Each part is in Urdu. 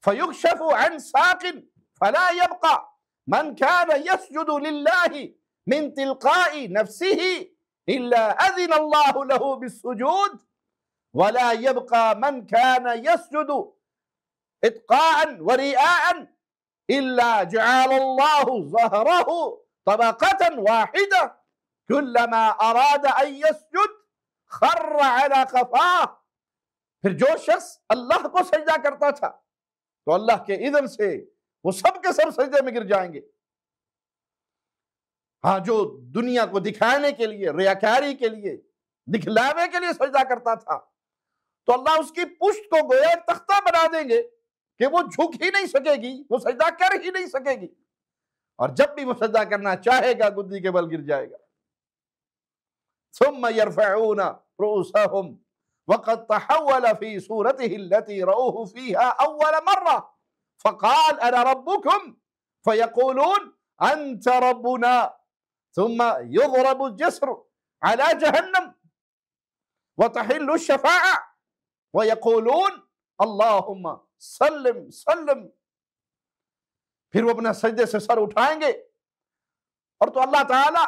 فَيُكْشَفُ عَنْ سَاقٍ فَلَا يَبْقَى مَنْ كَانَ يَسْجُدُ لِلَّهِ مِنْ تِلْقَاءِ نَفْسِهِ إِلَّا أَذِنَ اللَّهُ لَهُ بِالسُّجُودِ وَلَا يَبْقَى مَنْ كَانَ يَسْجُدُ إِتْقَاءً وَرِئَاءً إِلَّا جَعَلَ اللَّهُ ظَهْرَهُ طَبَقَةً وَاحِدَةً كُلَّمَا أَرَادَ أَن يَسْجُدَ خَرَّ عَلَى قَفَاهُ۔ پھر جو شخص اللہ کو سجدہ کرتا تھا تو اللہ کے اذن سے وہ سب کے سب سجدے میں گر جائیں گے۔ ہاں، جو دنیا کو دکھانے کے لیے، ریاکاری کے لیے، دکھلاوے کے لیے سجدہ کرتا تھا تو اللہ اس کی پشت کو گویا ایک تختہ بنا دیں گے کہ وہ جھک ہی نہیں سکے گی، وہ سجدہ کر ہی نہیں سکے گی، اور جب بھی وہ سجدہ کرنا چاہے گا گدی کے بل گر جائے گا۔ ثم يرفعون رؤوسهم وقد تحول في صورته التي رأوه فيها أول مرة فقال أنا ربكم فيقولون أنت ربنا ثم يضرب الجسر على جهنم وتحل الشفاعة ويقولون اللهم سلم سلم۔ پھر وہ اپنا سجدے سے سر اٹھائیں گے اور تو اللہ تعالیٰ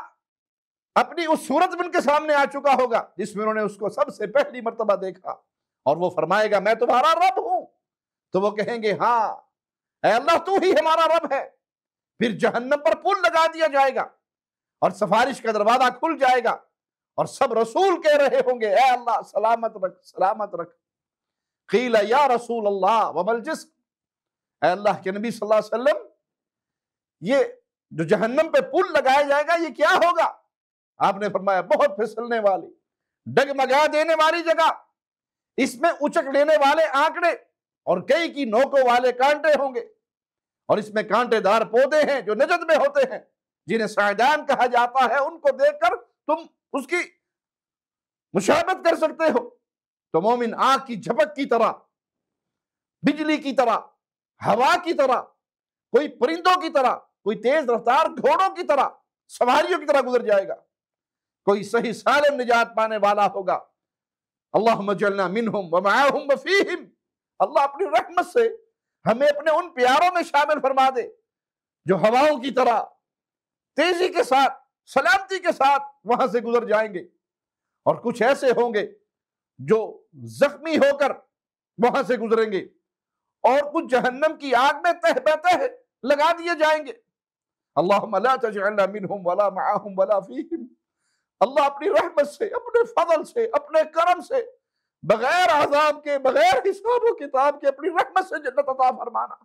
اپنی اس صورت میں ان کے سامنے آ چکا ہوگا جس میں انہوں نے اس کو سب سے پہلی مرتبہ دیکھا، اور وہ فرمائے گا میں تمہارا رب ہوں، تو وہ کہیں گے ہاں اے اللہ تو ہی ہمارا رب ہے۔ پھر جہنم پر پل لگا دیا جائے گا اور سفارش کا دروازہ کھل جائے گا اور سب رسول کہہ رہے ہوں گے اے اللہ سلامت رکھ سلامت رکھ۔ قیل یا رسول اللہ وما الجسر، اے اللہ کے نبی صلی اللہ علیہ وسلم یہ جو جہنم پہ پل لگایا جائے گا یہ کیا ہوگا؟ آپ نے فرمایا بہت پھسلنے والی، ڈگمگا دینے والی جگہ، اس میں اچک لینے والے آنکڑے اور کئی کی نوکوں والے کانٹے ہوں گے، اور اس میں کانٹے دار پودے ہیں جو نجد میں ہوتے ہیں جنہیں سعدان کہا جاتا ہے، ان کو دیکھ کر تم اس کی مشابہت کر سکتے ہو۔ تو مومن آگ کی جھپک کی طرح، بجلی کی طرح، ہوا کی طرح، کوئی پرندوں کی طرح، کوئی تیز رفتار گھوڑوں کی طرح، سواریوں کی طرح گزر جائے گا، کوئی صحیح سالم نجات پانے والا ہوگا۔ اللہم اجعلنا منہم ومعاہم وفیہم، اللہ اپنی رحمت سے ہمیں اپنے ان پیاروں میں شامل فرما دے جو ہواؤں کی طرح تیزی کے ساتھ، سلامتی کے ساتھ وہاں سے گزر جائیں گے، اور کچھ ایسے ہوں گے جو زخمی ہو کر وہاں سے گزریں گے، اور کچھ جہنم کی آگ میں تہ بتہ لگا دیے جائیں گے۔ اللہم لا تجعلنا منہم ولا معاہم ولا فیہم، اللہ اپنی رحمت سے، اپنے فضل سے، اپنے کرم سے، بغیر عذاب کے، بغیر حساب و کتاب کے اپنی رحمت سے جنت عطا فرمانا۔